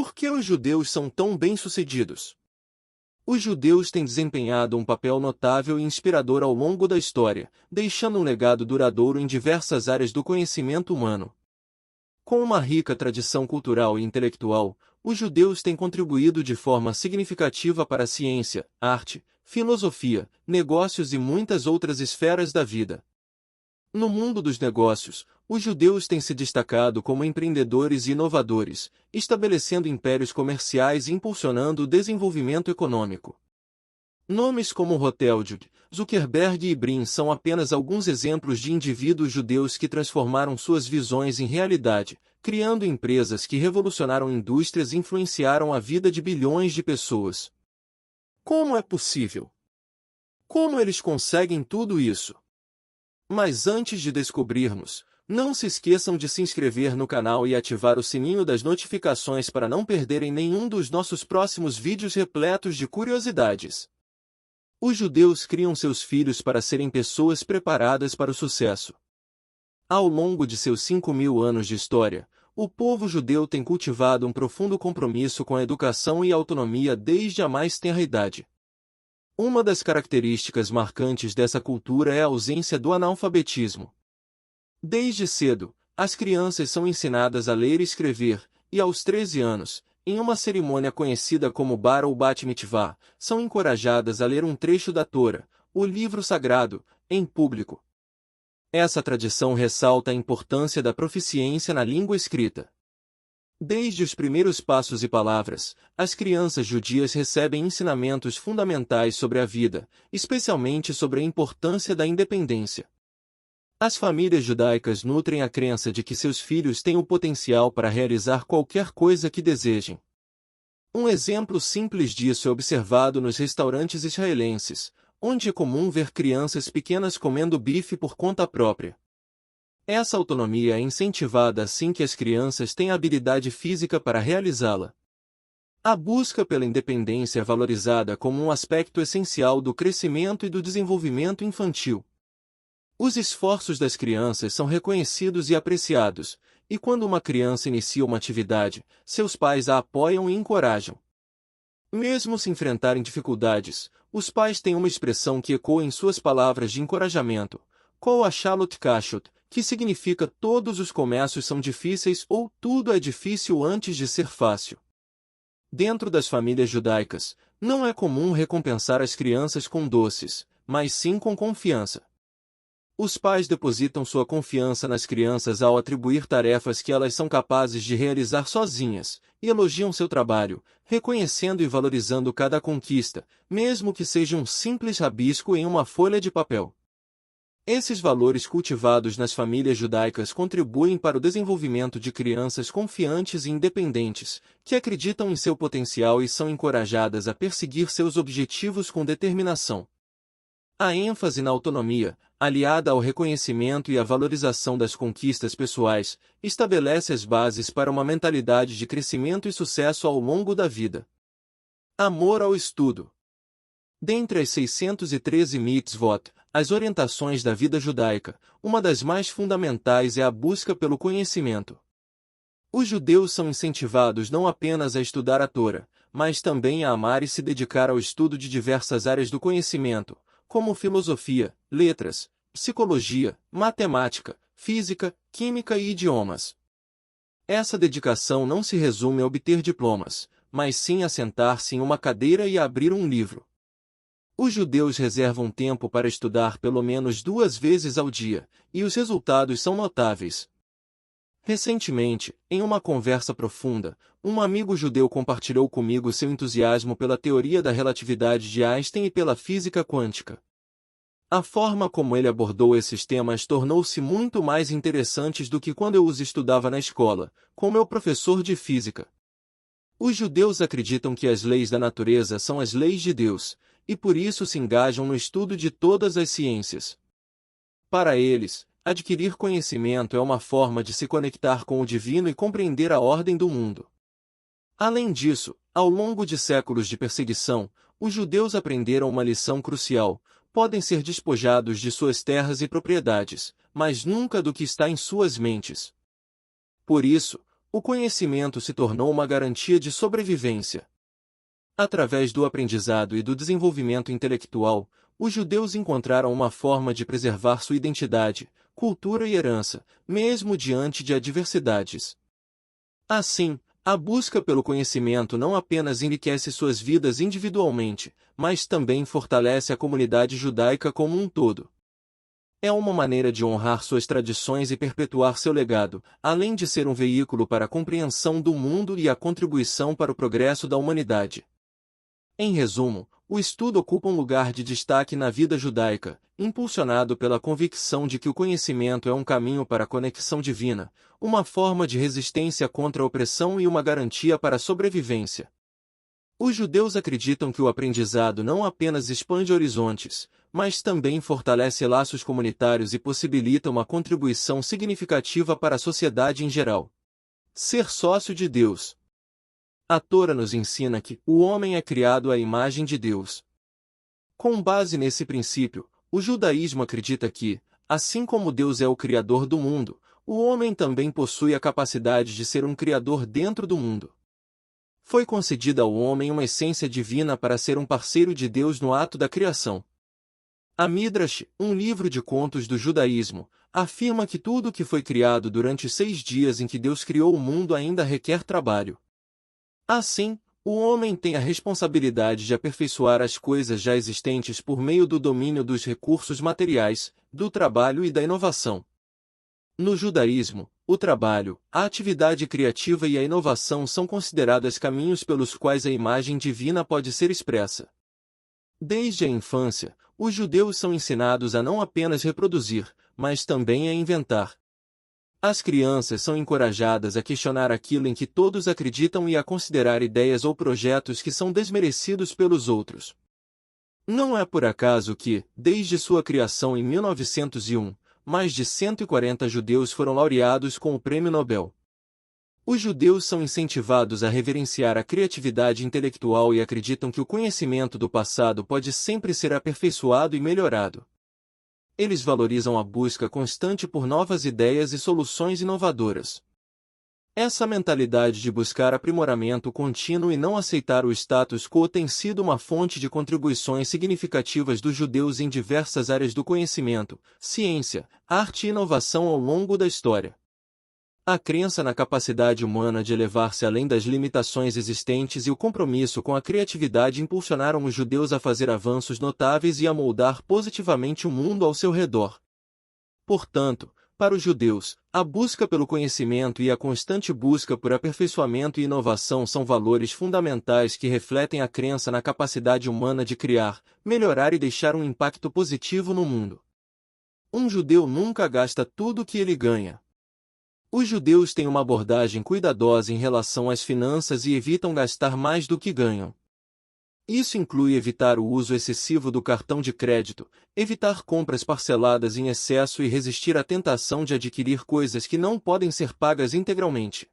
Por que os judeus são tão bem-sucedidos? Os judeus têm desempenhado um papel notável e inspirador ao longo da história, deixando um legado duradouro em diversas áreas do conhecimento humano. Com uma rica tradição cultural e intelectual, os judeus têm contribuído de forma significativa para a ciência, arte, filosofia, negócios e muitas outras esferas da vida. No mundo dos negócios, os judeus têm se destacado como empreendedores e inovadores, estabelecendo impérios comerciais e impulsionando o desenvolvimento econômico. Nomes como Rothschild, Zuckerberg e Brin são apenas alguns exemplos de indivíduos judeus que transformaram suas visões em realidade, criando empresas que revolucionaram indústrias e influenciaram a vida de bilhões de pessoas. Como é possível? Como eles conseguem tudo isso? Mas antes de descobrirmos, não se esqueçam de se inscrever no canal e ativar o sininho das notificações para não perderem nenhum dos nossos próximos vídeos repletos de curiosidades. Os judeus criam seus filhos para serem pessoas preparadas para o sucesso. Ao longo de seus 5.000 anos de história, o povo judeu tem cultivado um profundo compromisso com a educação e a autonomia desde a mais tenra idade. Uma das características marcantes dessa cultura é a ausência do analfabetismo. Desde cedo, as crianças são ensinadas a ler e escrever, e aos 13 anos, em uma cerimônia conhecida como Bar ou Bat Mitzvah, são encorajadas a ler um trecho da Tora, o livro sagrado, em público. Essa tradição ressalta a importância da proficiência na língua escrita. Desde os primeiros passos e palavras, as crianças judias recebem ensinamentos fundamentais sobre a vida, especialmente sobre a importância da independência. As famílias judaicas nutrem a crença de que seus filhos têm o potencial para realizar qualquer coisa que desejem. Um exemplo simples disso é observado nos restaurantes israelenses, onde é comum ver crianças pequenas comendo bife por conta própria. Essa autonomia é incentivada assim que as crianças têm a habilidade física para realizá-la. A busca pela independência é valorizada como um aspecto essencial do crescimento e do desenvolvimento infantil. Os esforços das crianças são reconhecidos e apreciados, e quando uma criança inicia uma atividade, seus pais a apoiam e encorajam. Mesmo se enfrentarem dificuldades, os pais têm uma expressão que ecoa em suas palavras de encorajamento, Kol Hashalot Kashut, que significa todos os começos são difíceis ou tudo é difícil antes de ser fácil. Dentro das famílias judaicas, não é comum recompensar as crianças com doces, mas sim com confiança. Os pais depositam sua confiança nas crianças ao atribuir tarefas que elas são capazes de realizar sozinhas, e elogiam seu trabalho, reconhecendo e valorizando cada conquista, mesmo que seja um simples rabisco em uma folha de papel. Esses valores cultivados nas famílias judaicas contribuem para o desenvolvimento de crianças confiantes e independentes, que acreditam em seu potencial e são encorajadas a perseguir seus objetivos com determinação. A ênfase na autonomia, aliada ao reconhecimento e à valorização das conquistas pessoais, estabelece as bases para uma mentalidade de crescimento e sucesso ao longo da vida. Amor ao estudo. Dentre as 613 mitzvot, as orientações da vida judaica, uma das mais fundamentais é a busca pelo conhecimento. Os judeus são incentivados não apenas a estudar a Tora, mas também a amar e se dedicar ao estudo de diversas áreas do conhecimento, como filosofia, letras, psicologia, matemática, física, química e idiomas. Essa dedicação não se resume a obter diplomas, mas sim a sentar-se em uma cadeira e a abrir um livro. Os judeus reservam tempo para estudar pelo menos 2 vezes ao dia, e os resultados são notáveis. Recentemente, em uma conversa profunda, um amigo judeu compartilhou comigo seu entusiasmo pela teoria da relatividade de Einstein e pela física quântica. A forma como ele abordou esses temas tornou-se muito mais interessante do que quando eu os estudava na escola, com meu professor de física. Os judeus acreditam que as leis da natureza são as leis de Deus, e por isso se engajam no estudo de todas as ciências. Para eles, adquirir conhecimento é uma forma de se conectar com o divino e compreender a ordem do mundo. Além disso, ao longo de séculos de perseguição, os judeus aprenderam uma lição crucial: podem ser despojados de suas terras e propriedades, mas nunca do que está em suas mentes. Por isso, O conhecimento se tornou uma garantia de sobrevivência. Através do aprendizado e do desenvolvimento intelectual, os judeus encontraram uma forma de preservar sua identidade, cultura e herança, mesmo diante de adversidades. Assim, a busca pelo conhecimento não apenas enriquece suas vidas individualmente, mas também fortalece a comunidade judaica como um todo. É uma maneira de honrar suas tradições e perpetuar seu legado, além de ser um veículo para a compreensão do mundo e a contribuição para o progresso da humanidade. Em resumo, o estudo ocupa um lugar de destaque na vida judaica, impulsionado pela convicção de que o conhecimento é um caminho para a conexão divina, uma forma de resistência contra a opressão e uma garantia para a sobrevivência. Os judeus acreditam que o aprendizado não apenas expande horizontes, mas também fortalece laços comunitários e possibilita uma contribuição significativa para a sociedade em geral. Ser sócio de Deus. A Torá nos ensina que o homem é criado à imagem de Deus. Com base nesse princípio, o judaísmo acredita que, assim como Deus é o criador do mundo, o homem também possui a capacidade de ser um criador dentro do mundo. Foi concedida ao homem uma essência divina para ser um parceiro de Deus no ato da criação. A Midrash, um livro de contos do judaísmo, afirma que tudo o que foi criado durante os 6 dias em que Deus criou o mundo ainda requer trabalho. Assim, o homem tem a responsabilidade de aperfeiçoar as coisas já existentes por meio do domínio dos recursos materiais, do trabalho e da inovação. No judaísmo, o trabalho, a atividade criativa e a inovação são consideradas caminhos pelos quais a imagem divina pode ser expressa. Desde a infância, os judeus são ensinados a não apenas reproduzir, mas também a inventar. As crianças são encorajadas a questionar aquilo em que todos acreditam e a considerar ideias ou projetos que são desmerecidos pelos outros. Não é por acaso que, desde sua criação em 1901, mais de 140 judeus foram laureados com o Prêmio Nobel. Os judeus são incentivados a reverenciar a criatividade intelectual e acreditam que o conhecimento do passado pode sempre ser aperfeiçoado e melhorado. Eles valorizam a busca constante por novas ideias e soluções inovadoras. Essa mentalidade de buscar aprimoramento contínuo e não aceitar o status quo tem sido uma fonte de contribuições significativas dos judeus em diversas áreas do conhecimento, ciência, arte e inovação ao longo da história. A crença na capacidade humana de elevar-se além das limitações existentes e o compromisso com a criatividade impulsionaram os judeus a fazer avanços notáveis e a moldar positivamente o mundo ao seu redor. Portanto, para os judeus, a busca pelo conhecimento e a constante busca por aperfeiçoamento e inovação são valores fundamentais que refletem a crença na capacidade humana de criar, melhorar e deixar um impacto positivo no mundo. Um judeu nunca gasta tudo o que ele ganha. Os judeus têm uma abordagem cuidadosa em relação às finanças e evitam gastar mais do que ganham. Isso inclui evitar o uso excessivo do cartão de crédito, evitar compras parceladas em excesso e resistir à tentação de adquirir coisas que não podem ser pagas integralmente.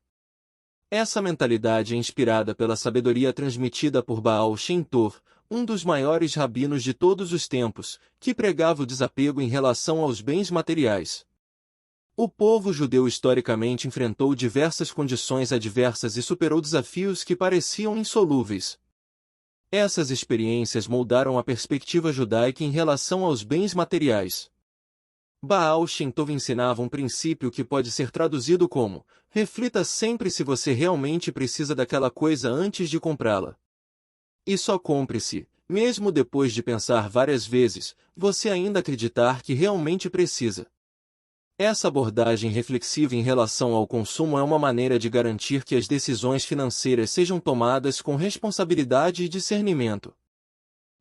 Essa mentalidade é inspirada pela sabedoria transmitida por Baal Shem Tov, um dos maiores rabinos de todos os tempos, que pregava o desapego em relação aos bens materiais. O povo judeu historicamente enfrentou diversas condições adversas e superou desafios que pareciam insolúveis. Essas experiências moldaram a perspectiva judaica em relação aos bens materiais. Baal Shem Tov ensinava um princípio que pode ser traduzido como: reflita sempre se você realmente precisa daquela coisa antes de comprá-la. E só compre se, mesmo depois de pensar várias vezes, você ainda acreditar que realmente precisa. Essa abordagem reflexiva em relação ao consumo é uma maneira de garantir que as decisões financeiras sejam tomadas com responsabilidade e discernimento.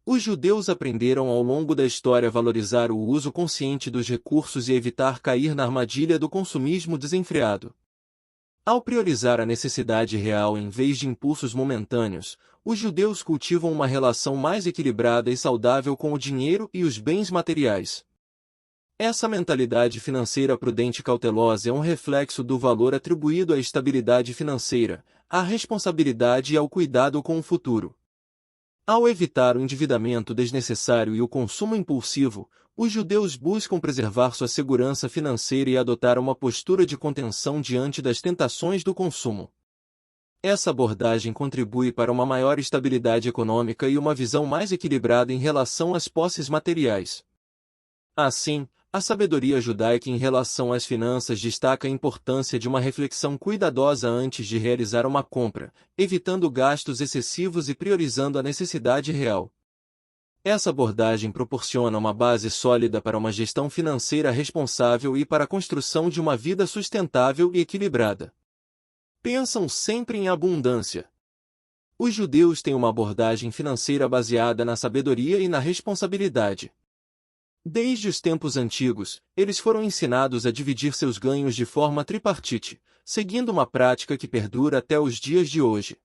Os judeus aprenderam ao longo da história a valorizar o uso consciente dos recursos e evitar cair na armadilha do consumismo desenfreado. Ao priorizar a necessidade real em vez de impulsos momentâneos, os judeus cultivam uma relação mais equilibrada e saudável com o dinheiro e os bens materiais. Essa mentalidade financeira prudente e cautelosa é um reflexo do valor atribuído à estabilidade financeira, à responsabilidade e ao cuidado com o futuro. Ao evitar o endividamento desnecessário e o consumo impulsivo, Os judeus buscam preservar sua segurança financeira e adotar uma postura de contenção diante das tentações do consumo. Essa abordagem contribui para uma maior estabilidade econômica e uma visão mais equilibrada em relação às posses materiais. Assim, a sabedoria judaica em relação às finanças destaca a importância de uma reflexão cuidadosa antes de realizar uma compra, evitando gastos excessivos e priorizando a necessidade real. Essa abordagem proporciona uma base sólida para uma gestão financeira responsável e para a construção de uma vida sustentável e equilibrada. Pensam sempre em abundância. Os judeus têm uma abordagem financeira baseada na sabedoria e na responsabilidade. Desde os tempos antigos, eles foram ensinados a dividir seus ganhos de forma tripartite, seguindo uma prática que perdura até os dias de hoje.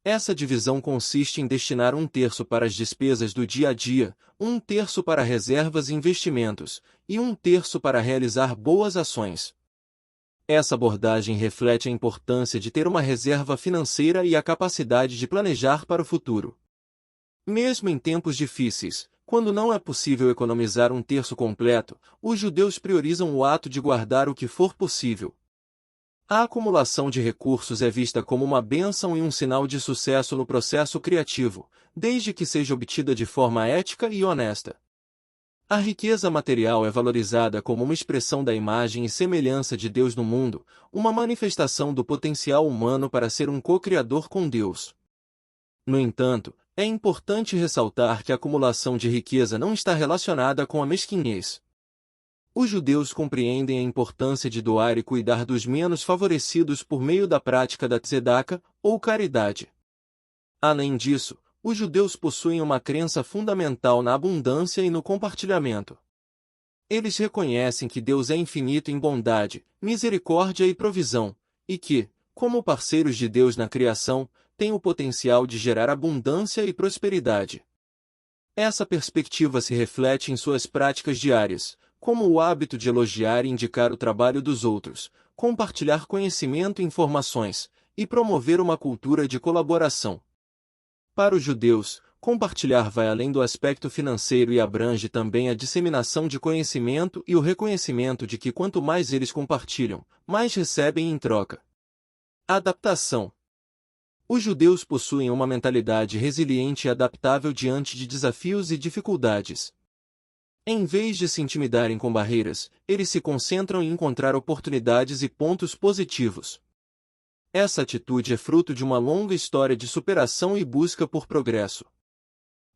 Essa divisão consiste em destinar 1/3 para as despesas do dia a dia, 1/3 para reservas e investimentos, e 1/3 para realizar boas ações. Essa abordagem reflete a importância de ter uma reserva financeira e a capacidade de planejar para o futuro. Mesmo em tempos difíceis, quando não é possível economizar 1/3 completo, os judeus priorizam o ato de guardar o que for possível. A acumulação de recursos é vista como uma bênção e um sinal de sucesso no processo criativo, desde que seja obtida de forma ética e honesta. A riqueza material é valorizada como uma expressão da imagem e semelhança de Deus no mundo, uma manifestação do potencial humano para ser um co-criador com Deus. No entanto, é importante ressaltar que a acumulação de riqueza não está relacionada com a mesquinhez. Os judeus compreendem a importância de doar e cuidar dos menos favorecidos por meio da prática da tzedaka, ou caridade. Além disso, os judeus possuem uma crença fundamental na abundância e no compartilhamento. Eles reconhecem que Deus é infinito em bondade, misericórdia e provisão, e que, como parceiros de Deus na criação, têm o potencial de gerar abundância e prosperidade. Essa perspectiva se reflete em suas práticas diárias, como o hábito de elogiar e indicar o trabalho dos outros, compartilhar conhecimento e informações, e promover uma cultura de colaboração. Para os judeus, compartilhar vai além do aspecto financeiro e abrange também a disseminação de conhecimento e o reconhecimento de que quanto mais eles compartilham, mais recebem em troca. Adaptação. Os judeus possuem uma mentalidade resiliente e adaptável diante de desafios e dificuldades. Em vez de se intimidarem com barreiras, eles se concentram em encontrar oportunidades e pontos positivos. Essa atitude é fruto de uma longa história de superação e busca por progresso.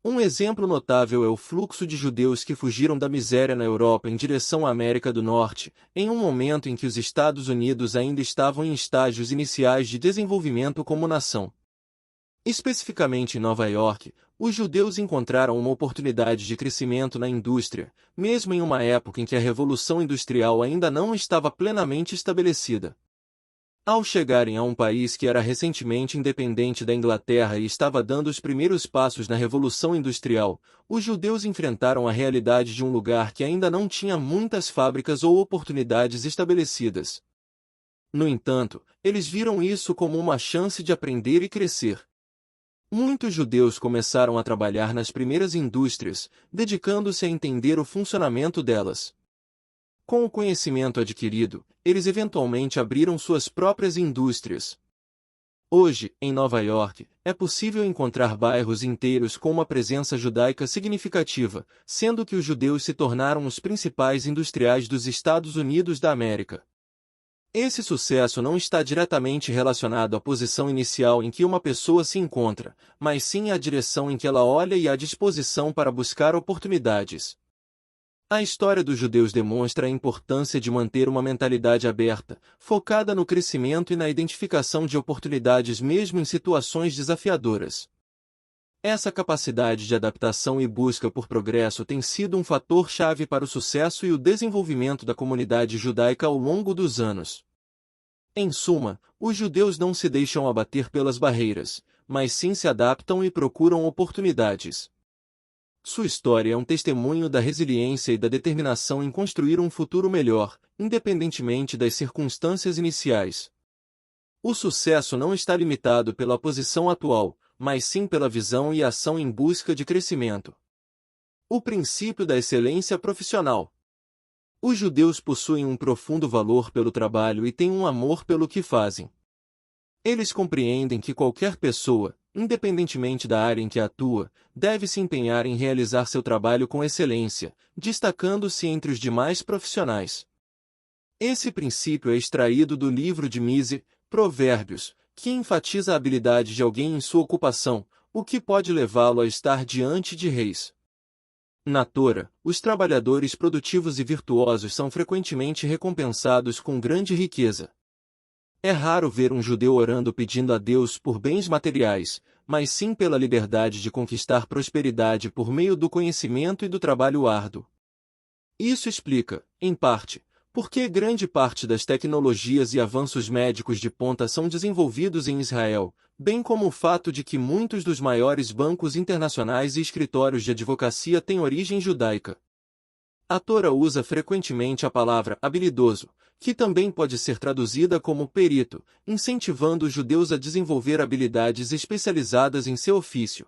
Um exemplo notável é o fluxo de judeus que fugiram da miséria na Europa em direção à América do Norte, em um momento em que os Estados Unidos ainda estavam em estágios iniciais de desenvolvimento como nação. Especificamente em Nova York, os judeus encontraram uma oportunidade de crescimento na indústria, mesmo em uma época em que a Revolução Industrial ainda não estava plenamente estabelecida. Ao chegarem a um país que era recentemente independente da Inglaterra e estava dando os primeiros passos na Revolução Industrial, os judeus enfrentaram a realidade de um lugar que ainda não tinha muitas fábricas ou oportunidades estabelecidas. No entanto, eles viram isso como uma chance de aprender e crescer. Muitos judeus começaram a trabalhar nas primeiras indústrias, dedicando-se a entender o funcionamento delas. Com o conhecimento adquirido, eles eventualmente abriram suas próprias indústrias. Hoje, em Nova York, é possível encontrar bairros inteiros com uma presença judaica significativa, sendo que os judeus se tornaram os principais industriais dos Estados Unidos da América. Esse sucesso não está diretamente relacionado à posição inicial em que uma pessoa se encontra, mas sim à direção em que ela olha e à disposição para buscar oportunidades. A história dos judeus demonstra a importância de manter uma mentalidade aberta, focada no crescimento e na identificação de oportunidades mesmo em situações desafiadoras. Essa capacidade de adaptação e busca por progresso tem sido um fator-chave para o sucesso e o desenvolvimento da comunidade judaica ao longo dos anos. Em suma, os judeus não se deixam abater pelas barreiras, mas sim se adaptam e procuram oportunidades. Sua história é um testemunho da resiliência e da determinação em construir um futuro melhor, independentemente das circunstâncias iniciais. O sucesso não está limitado pela posição atual, mas sim pela visão e ação em busca de crescimento. O princípio da excelência profissional. Os judeus possuem um profundo valor pelo trabalho e têm um amor pelo que fazem. Eles compreendem que qualquer pessoa, independentemente da área em que atua, deve se empenhar em realizar seu trabalho com excelência, destacando-se entre os demais profissionais. Esse princípio é extraído do livro de Mises, Provérbios, que enfatiza a habilidade de alguém em sua ocupação, o que pode levá-lo a estar diante de reis. Na Torá, os trabalhadores produtivos e virtuosos são frequentemente recompensados com grande riqueza. É raro ver um judeu orando pedindo a Deus por bens materiais, mas sim pela liberdade de conquistar prosperidade por meio do conhecimento e do trabalho árduo. Isso explica, em parte, por que grande parte das tecnologias e avanços médicos de ponta são desenvolvidos em Israel, bem como o fato de que muitos dos maiores bancos internacionais e escritórios de advocacia têm origem judaica. A Torá usa frequentemente a palavra habilidoso, que também pode ser traduzida como perito, incentivando os judeus a desenvolver habilidades especializadas em seu ofício.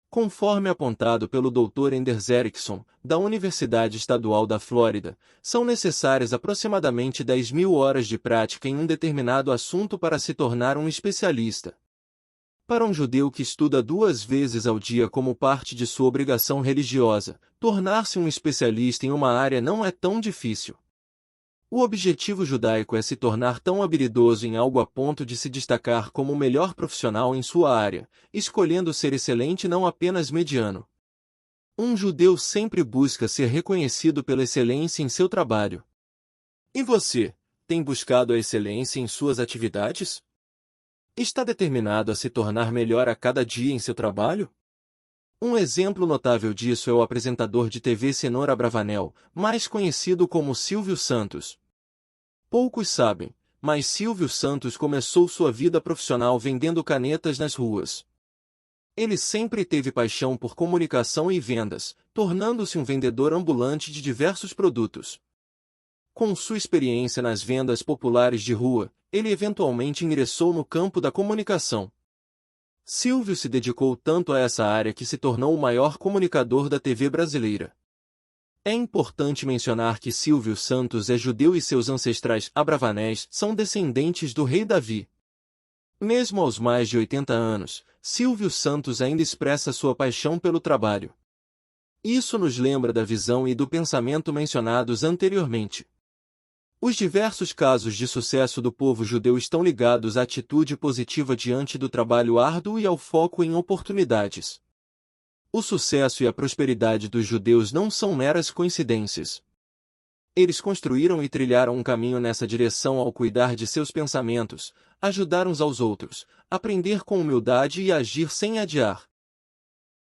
Conforme apontado pelo Dr. Anders Ericsson, da Universidade Estadual da Flórida, são necessárias aproximadamente 10.000 horas de prática em um determinado assunto para se tornar um especialista. Para um judeu que estuda 2 vezes ao dia como parte de sua obrigação religiosa, tornar-se um especialista em uma área não é tão difícil. O objetivo judaico é se tornar tão habilidoso em algo a ponto de se destacar como o melhor profissional em sua área, escolhendo ser excelente não apenas mediano. Um judeu sempre busca ser reconhecido pela excelência em seu trabalho. E você, tem buscado a excelência em suas atividades? Está determinado a se tornar melhor a cada dia em seu trabalho? Um exemplo notável disso é o apresentador de TV Cenoura Bravanel, mais conhecido como Silvio Santos. Poucos sabem, mas Silvio Santos começou sua vida profissional vendendo canetas nas ruas. Ele sempre teve paixão por comunicação e vendas, tornando-se um vendedor ambulante de diversos produtos. Com sua experiência nas vendas populares de rua, ele eventualmente ingressou no campo da comunicação. Silvio se dedicou tanto a essa área que se tornou o maior comunicador da TV brasileira. É importante mencionar que Silvio Santos é judeu e seus ancestrais abravanés são descendentes do rei Davi. Mesmo aos mais de 80 anos, Silvio Santos ainda expressa sua paixão pelo trabalho. Isso nos lembra da visão e do pensamento mencionados anteriormente. Os diversos casos de sucesso do povo judeu estão ligados à atitude positiva diante do trabalho árduo e ao foco em oportunidades. O sucesso e a prosperidade dos judeus não são meras coincidências. Eles construíram e trilharam um caminho nessa direção ao cuidar de seus pensamentos, ajudar uns aos outros, aprender com humildade e agir sem adiar.